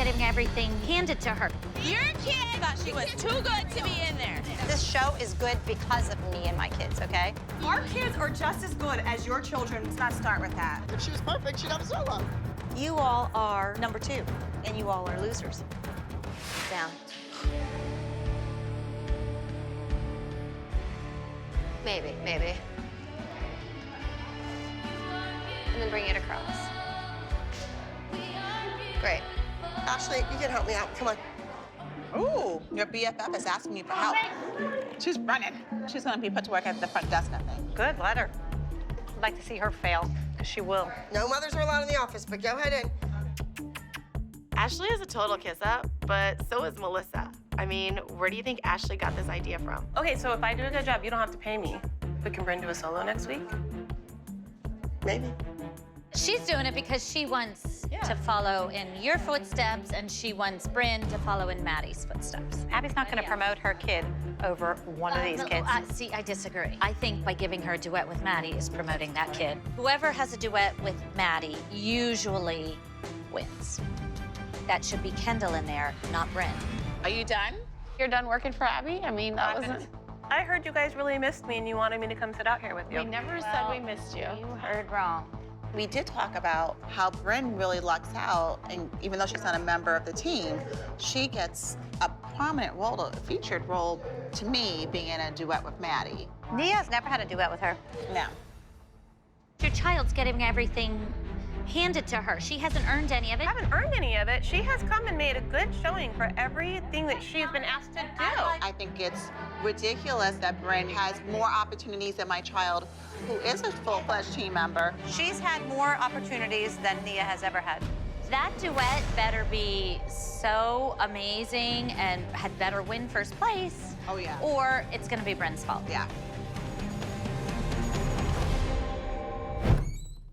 getting everything handed to her. Your kid thought she was too good to be in there. This show is good because of me and my kids, okay? Our kids are just as good as your children. Let's not start with that. If she was perfect, she'd have a solo. You all are number 2, and you all are losers. Down. Maybe. And then bring it across. Great. Ashley, you can help me out. Come on. Ooh, your BFF is asking me for help. She's running. She's gonna be put to work at the front desk, I think. Good, let her. I'd like to see her fail, because she will. No mothers are allowed in the office, but go ahead in. Ashley is a total kiss-up, but so is Melissa. I mean, where do you think Ashley got this idea from? Okay, so if I do a good job, you don't have to pay me. But can Bryn do a solo next week? Maybe. She's doing it because she wants to follow in your footsteps, and she wants Bryn to follow in Maddie's footsteps. Abby's not going to promote her kid over one of these kids. See, I disagree. I think by giving her a duet with Maddie is promoting that kid. Whoever has a duet with Maddie usually wins. That should be Kendall in there, not Bryn. Are you done? You're done working for Abby? I mean, that wasn't... I heard you guys really missed me and you wanted me to come sit out here with you. We never said we missed you. You heard wrong. We did talk about how Bryn really lucks out, and even though she's not a member of the team, she gets a prominent role, a featured role, to me, being in a duet with Maddie. Nia's never had a duet with her. No. Your child's getting everything handed to her. She hasn't earned any of it. I haven't earned any of it. She has come and made a good showing for everything that she's been asked to do. I think it's ridiculous that Bryn has more opportunities than my child, who is a full-fledged team member. She's had more opportunities than Nia has ever had. That duet better be so amazing and had better win first place. Oh, yeah. Or it's gonna be Bryn's fault. Yeah.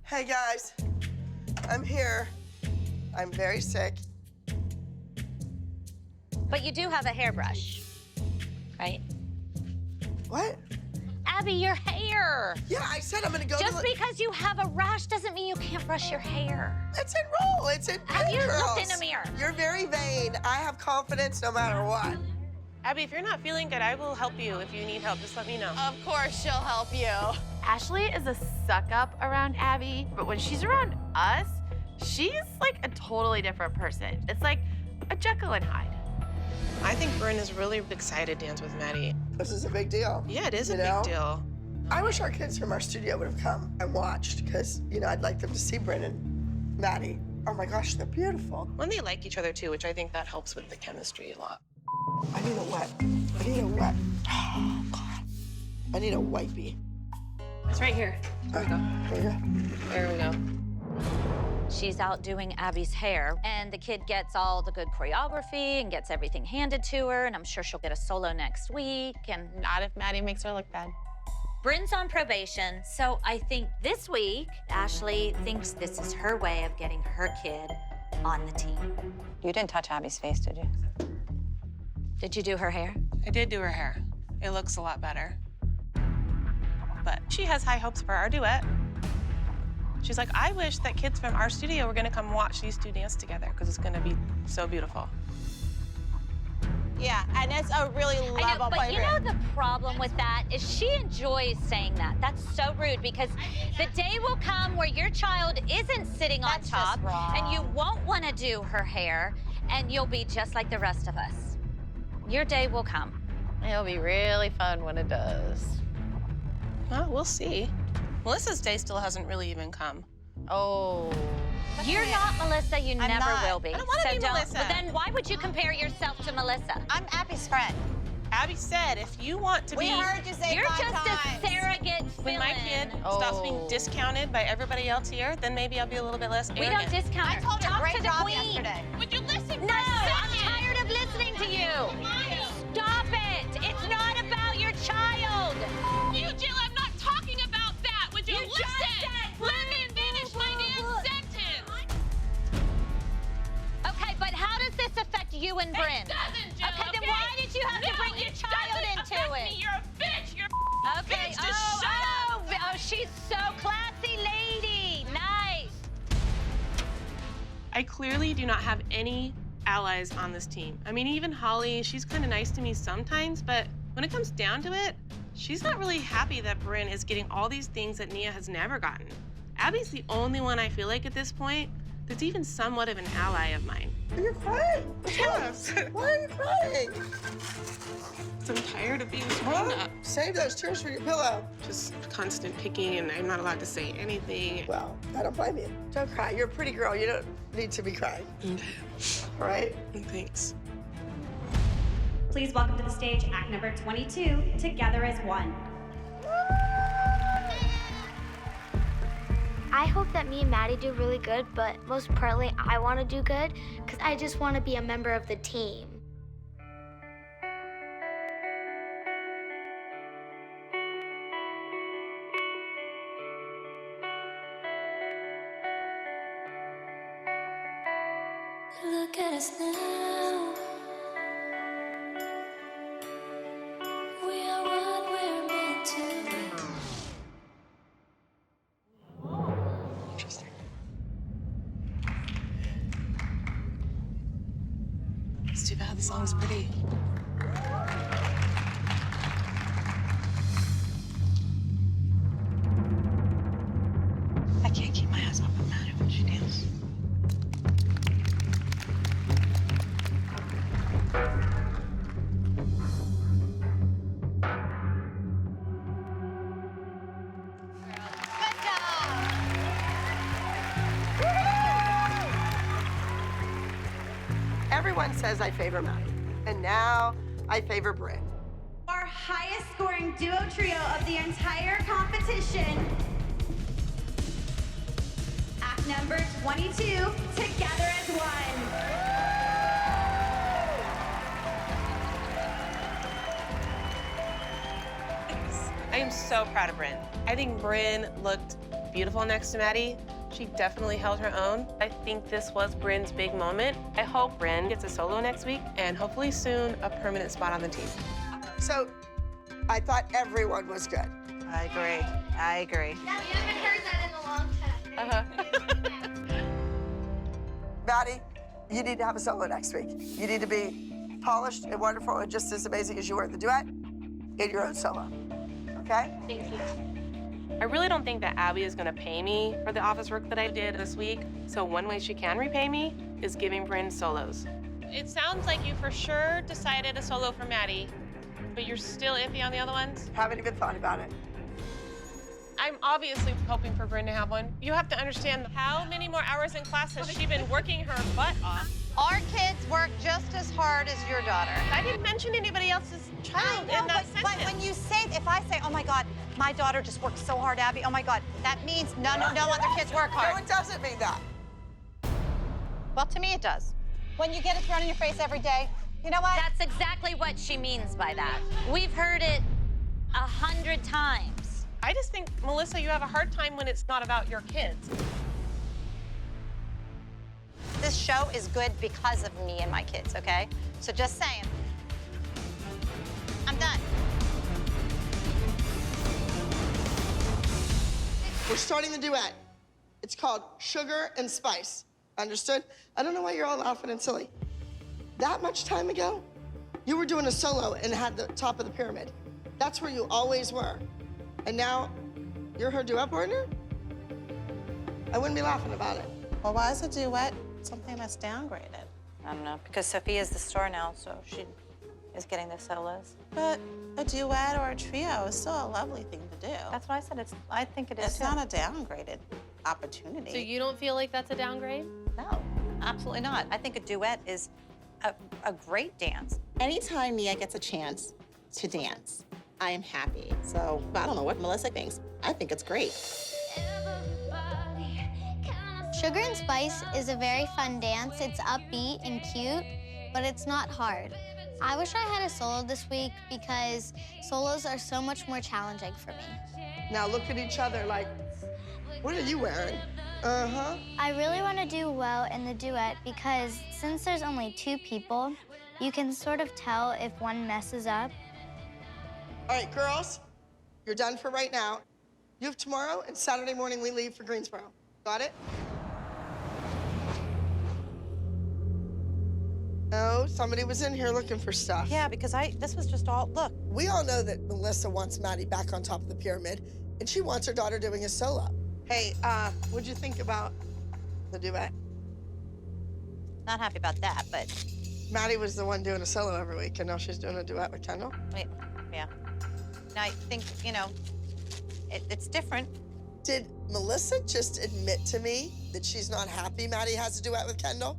Hey, guys. I'm here. I'm very sick. But you do have a hairbrush, right? What? Abby, your hair. Yeah, I said I'm gonna go Just to because you have a rash doesn't mean you can't brush your hair. It's in roll. It's in Have you Pinterest. looked in a mirror? You're very vain. I have confidence no matter what. Abby, if you're not feeling good, I will help you. If you need help, just let me know. Of course she'll help you. Ashley is a suck-up around Abby, but when she's around us, she's like a totally different person. It's like a Jekyll and Hyde. I think Bryn is really excited to dance with Maddie. This is a big deal. Yeah, it is a You know? big deal. I wish our kids from our studio would have come and watched, because, you know, I'd like them to see Bryn and Maddie. Oh my gosh, they're beautiful. When they like each other too, which I think that helps with the chemistry a lot. I need a wet. Oh, God. I need a wipey. It's right here. Here we go. Here you go. There we go. She's out doing Abby's hair, and the kid gets all the good choreography and gets everything handed to her, and I'm sure she'll get a solo next week, and Not if Maddie makes her look bad. Bryn's on probation, so I think this week, Ashley thinks this is her way of getting her kid on the team. You didn't touch Abby's face, did you? Did you do her hair? I did do her hair. It looks a lot better. But she has high hopes for our duet. She's like, I wish that kids from our studio were gonna come watch these two dance together, because it's gonna be so beautiful. Yeah, and it's a really I know, level but you know playground. the problem with that is she enjoys saying that. That's so rude, because the day will come where your child isn't sitting on That's top just wrong. and you won't want to do her hair, and you'll be just like the rest of us. Your day will come. It'll be really fun when it does. Well, we'll see. Melissa's day still hasn't really even come. Oh. You're not Melissa, you never not. will be. I don't wanna be Melissa. Well, then why would you compare yourself to Melissa? I'm Abby's friend. Abby said, if you want to We be... heard you say You're 5 just times. a surrogate When my fill-in. kid stops being Oh. discounted by everybody else here, then maybe I'll be a little bit less We arrogant. don't discount I her. told her Talk great to the job queen. yesterday. Would you listen No, I'm tired of listening to you. Stop it. It's not about your child. You, Jill, I'm not talking about that. Would you, You just listen? said Let me finish my damn sentence. Okay, but how does this affect you and Bryn? It doesn't, Jill, Okay, then why did you have to bring your child into affect it? Me. You're a bitch. You're Okay, bitch. Just shut up. oh, she's so classy lady. Nice. I clearly do not have any allies on this team. I mean, even Holly, she's kind of nice to me sometimes, but when it comes down to it, she's not really happy that Bryn is getting all these things that Nia has never gotten. Abby's the only one I feel like at this point that's even somewhat of an ally of mine. You're crying. Yes. Why are you crying? I'm tired of being screwed up. Save those tears for your pillow. Just constant picking, and I'm not allowed to say anything. Well, I don't blame you. Don't cry. You're a pretty girl. You don't need to be crying. Okay. All right? Thanks. Please welcome to the stage act number 22, Together as One. I hope that me and Maddie do really good, but most importantly, I want to do good because I just want to be a member of the team. Look at us now. We are what we're meant to be. Interesting. It's too bad the song's pretty. I can't keep my eyes off of Maddie when she dances. Everyone says I favor Maddie, and now I favor Bryn. Our highest scoring duo trio of the entire competition. Act number 22, Together as One. I am so proud of Bryn. I think Bryn looked beautiful next to Maddie. She definitely held her own. I think this was Bryn's big moment. I hope Bryn gets a solo next week and hopefully soon a permanent spot on the team. So I thought everyone was good. I agree. I agree. We haven't heard that in a long time. Maddie, you need to have a solo next week. You need to be polished and wonderful and just as amazing as you were in the duet in your own solo. Okay? Thank you. I really don't think that Abby is gonna pay me for the office work that I did this week. So one way she can repay me is giving Bryn solos. It sounds like you for sure decided a solo for Maddie, but you're still iffy on the other ones? Haven't even thought about it. I'm obviously hoping for Bryn to have one. You have to understand how many more hours in class has she been working her butt off? Our kids work just as hard as your daughter. I didn't mention anybody else's child in that sentence. But when you say, if I say, oh my God, my daughter just worked so hard, Abby, oh my God, that means no other kids work hard. No, it doesn't mean that. Well, to me it does. When you get it thrown in your face every day, you know what? That's exactly what she means by that. We've heard it 100 times. I just think, Melissa, you have a hard time when it's not about your kids. This show is good because of me and my kids, okay? So just saying. I'm done. We're starting the duet. It's called Sugar and Spice. Understood? I don't know why you're all laughing and silly. That much time ago, you were doing a solo and had the top of the pyramid. That's where you always were. And now you're her duet partner? I wouldn't be laughing about it. Well, why is a duet something that's downgraded? I don't know, because Sophia's the star now, so she is getting the solos. But a duet or a trio is still a lovely thing to do. That's why I said I think it is It's too. not a downgraded opportunity. So you don't feel like that's a downgrade? No, absolutely not. I think a duet is a great dance. Anytime Nia gets a chance to dance, I am happy. So I don't know what Melissa thinks. I think it's great. Sugar and Spice is a very fun dance. It's upbeat and cute, but it's not hard. I wish I had a solo this week because solos are so much more challenging for me. Now look at each other like, what are you wearing? Uh-huh. I really want to do well in the duet because since there's only 2 people, you can sort of tell if one messes up. All right, girls, you're done for right now. You have tomorrow and Saturday morning we leave for Greensboro. Got it? No, somebody was in here looking for stuff. Yeah, because this was just all, look. We all know that Melissa wants Maddie back on top of the pyramid, and she wants her daughter doing a solo. Hey, what'd you think about the duet? Not happy about that, but Maddie was the one doing a solo every week, and now she's doing a duet with Kendall. wait, yeah. And I think, you know, it's different. Did Melissa just admit to me that she's not happy Maddie has a duet with Kendall?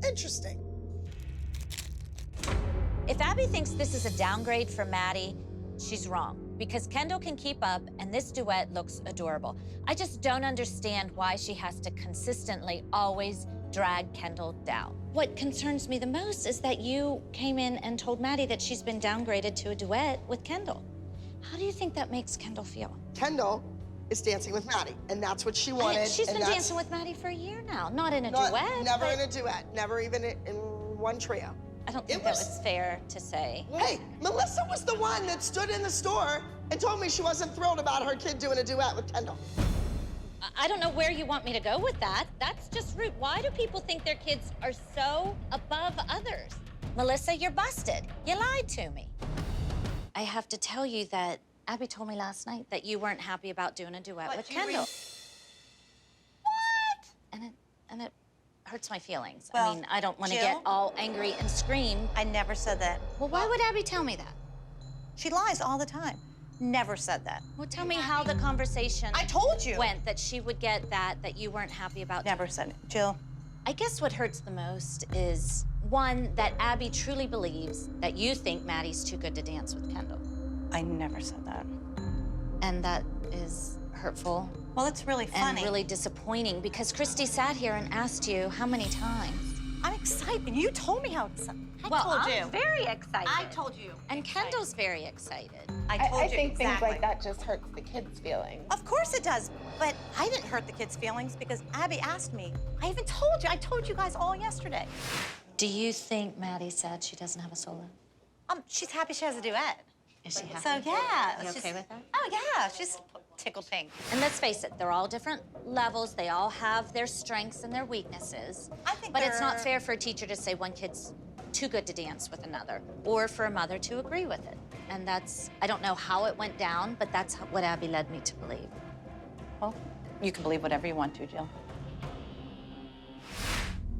Interesting. If Abby thinks this is a downgrade for Maddie, she's wrong. Because Kendall can keep up, and this duet looks adorable. I just don't understand why she has to consistently always drag Kendall down. What concerns me the most is that you came in and told Maddie that she's been downgraded to a duet with Kendall. How do you think that makes Kendall feel? Kendall is dancing with Maddie, and that's what she wanted. She's and been that's dancing with Maddie for a year now, not in a not- duet. Never but in a duet, never even in one trio. I don't think It that was- was fair to say. Hey, Melissa was the one that stood in the store and told me she wasn't thrilled about her kid doing a duet with Kendall. I don't know where you want me to go with that. That's just rude. Why do people think their kids are so above others? Melissa, you're busted. You lied to me. I have to tell you that Abby told me last night that you weren't happy about doing a duet with Kendall. What? And it hurts my feelings. Well, I mean, I don't want to Jill? get all angry and scream. I never said that. Well, why would Abby tell me that? She lies all the time. Never said that. Well, tell me how the conversation I told you. went, that she would get that you weren't happy about. Never said it. Jill. I guess what hurts the most is, one, that Abby truly believes that you think Maddie's too good to dance with Kendall. I never said that. And that is hurtful Well, it's really and funny. really disappointing, because Christy sat here and asked you how many times. I'm excited. You told me how excited. I Well, told I'm you. very excited. I told you. And Kendall's very excited. I told I you think exactly. things like that just hurts the kids' feelings. Of course it does, but I didn't hurt the kids' feelings because Abby asked me. I even told you. I told you guys all yesterday. Do you think Maddie said she doesn't have a solo? She's happy she has a duet. Is she happy? So yeah. You she's- okay with that? Oh yeah, she's tickled pink. And let's face it, they're all different levels. They all have their strengths and their weaknesses. I think But it's not they're- fair for a teacher to say one kid's too good to dance with another, or for a mother to agree with it. And I don't know how it went down, but that's what Abby led me to believe. Well, you can believe whatever you want to, Jill.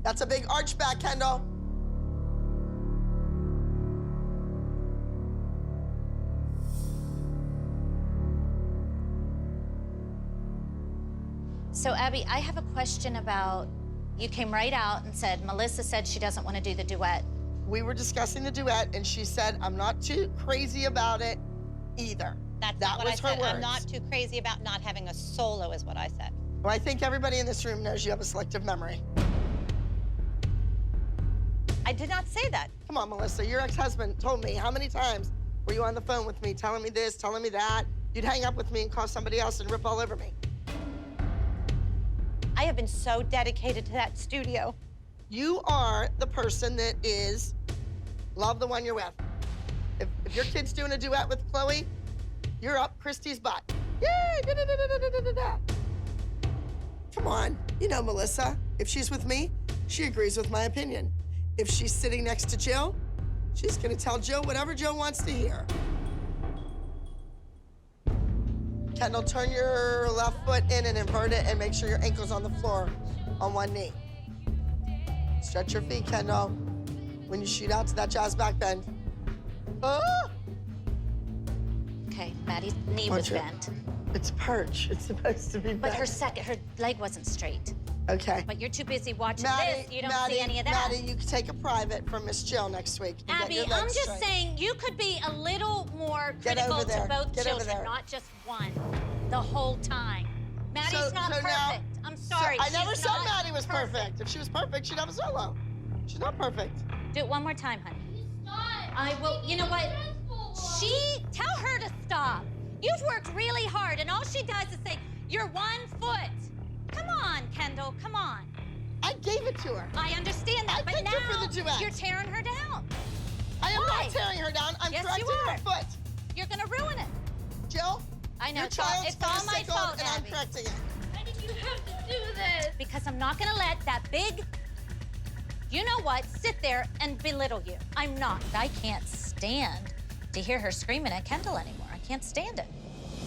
That's a big arch back, Kendall. So Abby, I have a question about, you came right out and said, Melissa said she doesn't want to do the duet. We were discussing the duet, and she said, I'm not too crazy about it either. That's that not what was I her said. words. I'm not too crazy about not having a solo, is what I said. Well, I think everybody in this room knows you have a selective memory. I did not say that. Come on, Melissa, your ex-husband told me how many times were you on the phone with me telling me this, telling me that? You'd hang up with me and call somebody else and rip all over me. I have been so dedicated to that studio. You are the person that is love the one you're with. If your kid's doing a duet with Chloe, you're up Christy's butt. Yay! Da, da, da, da, da, da, da, da. Come on, you know Melissa. If she's with me, she agrees with my opinion. If she's sitting next to Jill, she's gonna tell Jill whatever Jill wants to hear. Kendall, turn your left foot in and invert it and make sure your ankle's on the floor on one knee. Stretch your feet, Kendall, when you shoot out to that jazz back bend. Ah! Okay, Maddie's knee was bent. It's perch. It's supposed to be But bent. her leg wasn't straight. Okay. But you're too busy watching Maddie, this. You don't Maddie, see any of that. Maddie, you can take a private from Miss Jill next week. And Abby, get your I'm legs just straight. saying you could be a little more Get critical over there. to both Get over children, there. not just one, the whole time. Maddie's So- not so perfect. now- I'm sorry. I never she's said not Maddie was perfect. If she was perfect, she'd have a solo. She's not perfect. Do it one more time, honey. I will. You know what? Tell her to stop. You've worked really hard, and all she does is say, "You're 1 foot." Come on, Kendall. Come on. I gave it to her. I understand that, I but picked now her for the duet. you're tearing her down. I am Why? not tearing her down. I'm Yes, correcting you are. her foot. You're gonna ruin it. Jill, I know. your It's all, child's it's all my physical, fault, and I'm Abby. correcting it. Why did you have to do this? Because I'm not gonna let that big you know what? Sit there and belittle you. I'm not. I can't stand to hear her screaming at Kendall anymore. I can't stand it.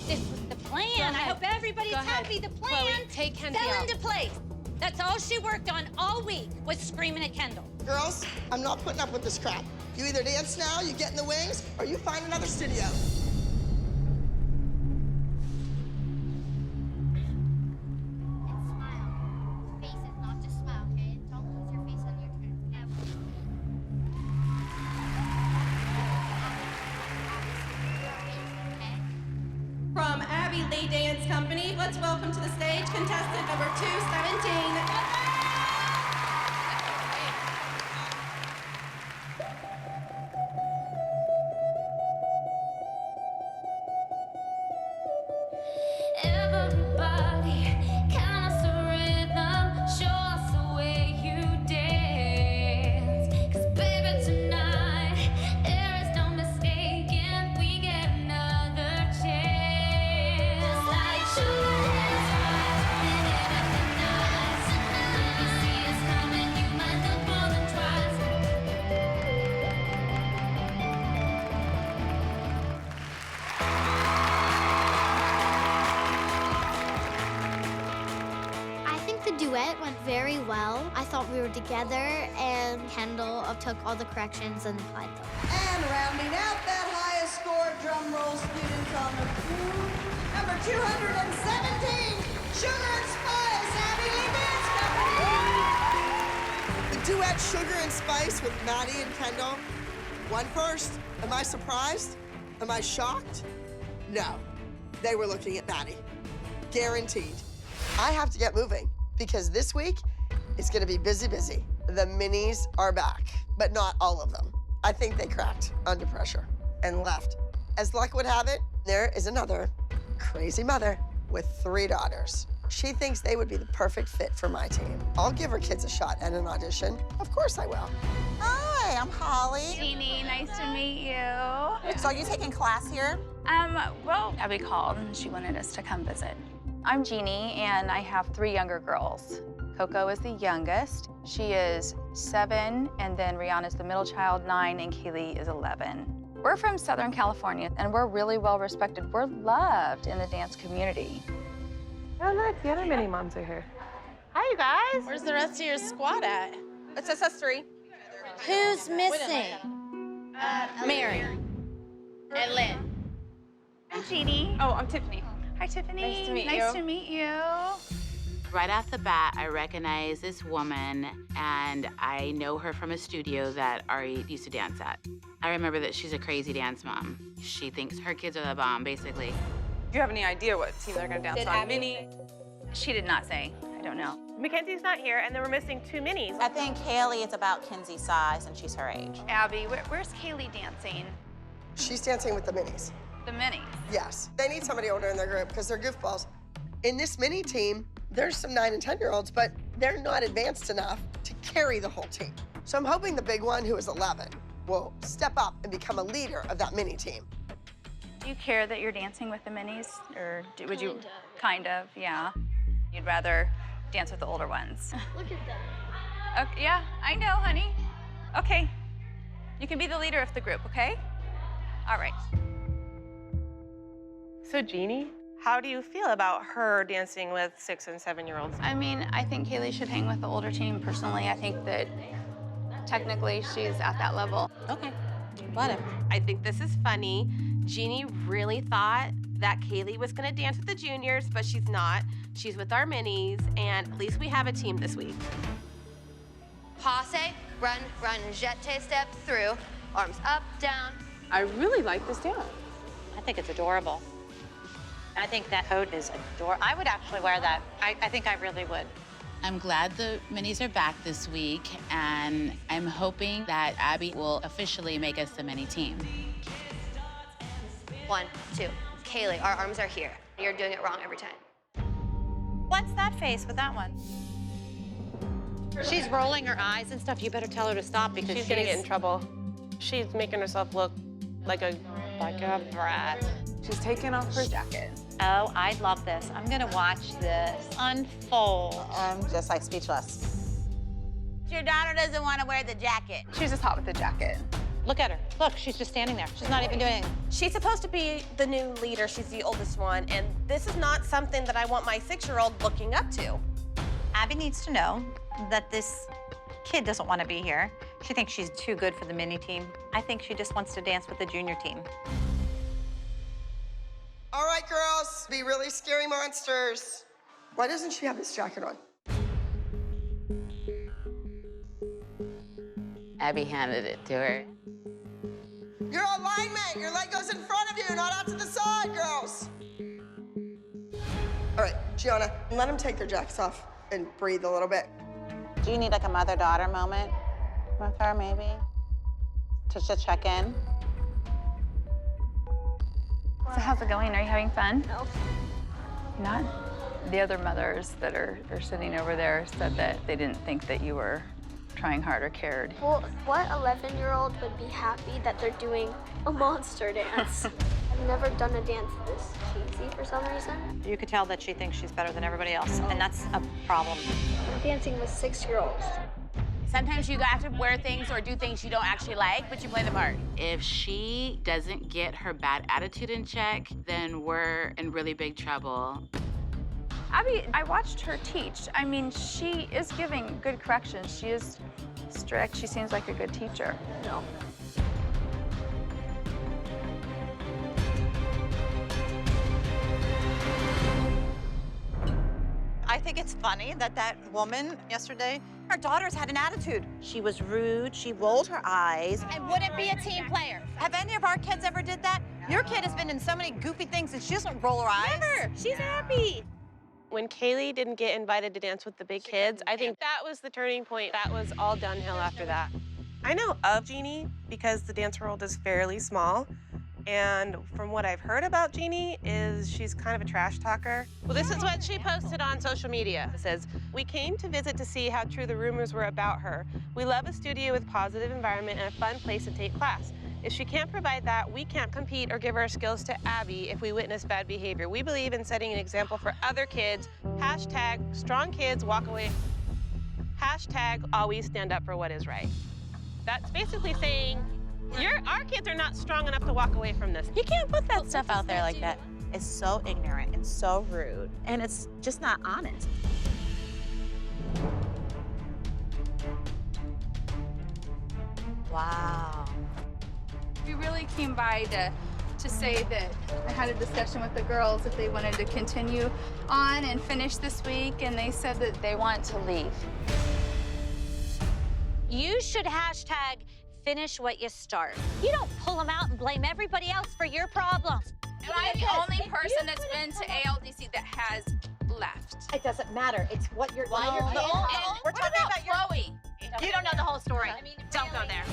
This was the plan. I hope everybody's happy. The plan Chloe, take Kenzie fell out. into place. That's all she worked on all week was screaming at Kendall. Girls, I'm not putting up with this crap. You either dance now, you get in the wings, or you find another studio. From Abbey Lee Dance Company, let's welcome to the stage contestant number 217. Everybody, count us a rhythm, show us the way you dance. 'Cause baby, tonight, there is no mistaking, we get another chance. Just like sugar and spice, and everything nice. When you see us coming, you might look more than twice. I think the duet went very well. I thought we were together, and Kendall took all the corrections and applied them. And rounding out that highest score, drum roll, students on the floor, number 217, Sugar and Spice, Abbey Lee Dance Company. The duet Sugar and Spice with Maddie and Kendall won first. Am I surprised? Am I shocked? No. They were looking at Maddie. Guaranteed. I have to get moving because this week it's gonna be busy, busy. The minis are back, but not all of them. I think they cracked under pressure and left. As luck would have it, there is another crazy mother with 3 daughters. She thinks they would be the perfect fit for my team. I'll give her kids a shot at an audition. Of course I will. Hi, I'm Holly. Jeannie, nice to meet you. So are you taking class here? Well, Abby called and she wanted us to come visit. I'm Jeannie and I have 3 younger girls. Coco is the youngest. She is 7, and then Rihanna's the middle child, 9, and Kaylee is 11. We're from Southern California and we're really well respected. We're loved in the dance community. Oh, look, the other mini moms are here. Hi, you guys. Where's the rest of your squad at? It's just us 3. Who's missing? Mary. And Lynn. I'm Jeannie. Oh, I'm Tiffany. Hi, Tiffany. Nice to meet Nice you. to meet you. Right off the bat, I recognize this woman, and I know her from a studio that Ari used to dance at. I remember that she's a crazy dance mom. She thinks her kids are the bomb, basically. Do you have any idea what team they're gonna dance on? Mini? She did not say. I don't know. Mackenzie's not here, and then we're missing 2 minis. I think Haley is about Kenzie's size, and she's her age. Abby, where's Kaylee dancing? She's dancing with the minis. The minis. Yes. They need somebody older in their group because they're goofballs. In this mini team, there's some 9 and 10-year-olds, but they're not advanced enough to carry the whole team. So I'm hoping the big one, who is 11, will step up and become a leader of that mini team. Do you care that you're dancing with the minis? Or would you? Kind of, yeah. You'd rather dance with the older ones. Look at that. Okay, yeah, I know, honey. Okay. You can be the leader of the group, okay? All right. So, Jeannie, how do you feel about her dancing with 6- and 7-year-olds? I mean, I think Kaylee should hang with the older team. Personally, I think that technically she's at that level. Okay, whatever. I think this is funny. Jeannie really thought that Kaylee was gonna dance with the juniors, but she's not. She's with our minis, and at least we have a team this week. Passe, run, jeté step through, arms up, down. I really like this dance. I think it's adorable. I think that coat is adorable. I would actually wear that. I think I really would. I'm glad the minis are back this week, and I'm hoping that Abby will officially make us the mini team. 1, 2. Kaylee, our arms are here. You're doing it wrong every time. What's that face with that one? She's rolling her eyes and stuff. You better tell her to stop because She's gonna get in trouble. She's making herself look like a brat. She's taking off her jacket. Oh, I love this. I'm gonna watch this unfold. I'm just like speechless. Your daughter doesn't want to wear the jacket. She's just hot with the jacket. Look at her. Look, she's just standing there. She's not even doing anything. She's supposed to be the new leader. She's the oldest one, and this is not something that I want my 6-year-old looking up to. Abby needs to know that this kid doesn't want to be here. She thinks she's too good for the mini team. I think she just wants to dance with the junior team. All right, girls, be really scary monsters. Why doesn't she have this jacket on? Abby handed it to her. Your alignment, your leg goes in front of you, not out to the side, girls. All right, Gianna, let them take their jackets off and breathe a little bit. Do you need like a mother-daughter moment with her, maybe? To just check in? So how's it going? Are you having fun? No. Not? The other mothers that are sitting over there said that they didn't think that you were trying hard or cared. Well, what 11-year-old would be happy that they're doing a monster dance? I've never done a dance this cheesy for some reason. You could tell that she thinks she's better than everybody else, and that's a problem. I'm dancing with 6-year-olds. Sometimes you have to wear things or do things you don't actually like, but you play the part. If she doesn't get her bad attitude in check, then we're in really big trouble. Abby, I watched her teach. I mean, she is giving good corrections. She is strict. She seems like a good teacher. No. I think it's funny that that woman yesterday, her daughter's had an attitude. She was rude, she rolled her eyes. I wouldn't be a team player. Have any of our kids ever did that? Your kid has been in so many goofy things and she doesn't roll her eyes. Never. She's happy. When Kaylee didn't get invited to dance with the big kids, I think that was the turning point. That was all downhill after that. I know of Jeannie because the dance world is fairly small. And from what I've heard about Jeannie is she's kind of a trash talker. Well, this is what she posted on social media. It says, "We came to visit to see how true the rumors were about her. We love a studio with positive environment and a fun place to take class. If she can't provide that, we can't compete or give our skills to Abby if we witness bad behavior. We believe in setting an example for other kids. Hashtag strong kids walk away. Hashtag always stand up for what is right." That's basically saying, our kids are not strong enough to walk away from this. You can't put that stuff out there like that. It's so ignorant and so rude, and it's just not honest. Wow. We really came by to say that I had a discussion with the girls if they wanted to continue on and finish this week, and they said that they want to leave. You should hashtag finish what you start. You don't pull them out and blame everybody else for your problems. Am I the only person that's been to ALDC that has left? It doesn't matter. It's what you're doing. We're talking about Chloe. You don't know the whole story. Don't go there.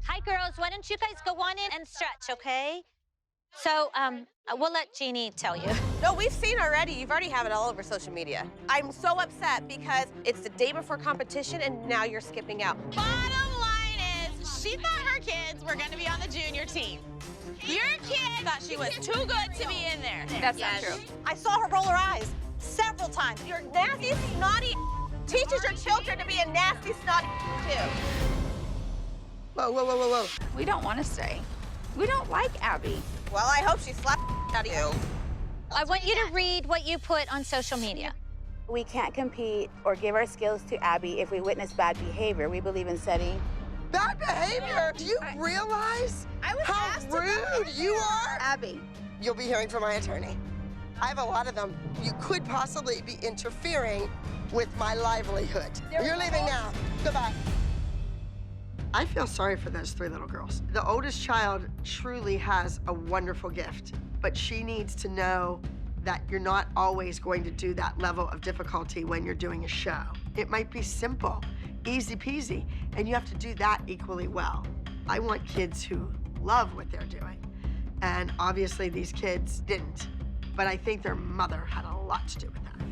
Hi, girls. Why don't you guys go on in and stretch, okay? So, we'll let Jeannie tell you. No, we've seen already. You've already have it all over social media. I'm so upset because it's the day before competition and now you're skipping out. Bottom line is, she thought her kids were gonna be on the junior team. Your kid thought she was too good to be in there. That's not true. I saw her roll her eyes several times. You're nasty, snotty teaches your children to be a nasty, snotty too. Whoa, whoa, whoa, whoa, whoa. We don't want to stay. We don't like Abby. Well, I hope she slapped out of you. I want you to read what you put on social media. We can't compete or give our skills to Abby if we witness bad behavior. We believe in setting. Bad behavior? Do you realize how rude you are? Abby. You'll be hearing from my attorney. I have a lot of them. You could possibly be interfering with my livelihood. You're leaving now. Goodbye. I feel sorry for those 3 little girls. The oldest child truly has a wonderful gift, but she needs to know that you're not always going to do that level of difficulty when you're doing a show. It might be simple, easy peasy, and you have to do that equally well. I want kids who love what they're doing, and obviously these kids didn't, but I think their mother had a lot to do with that.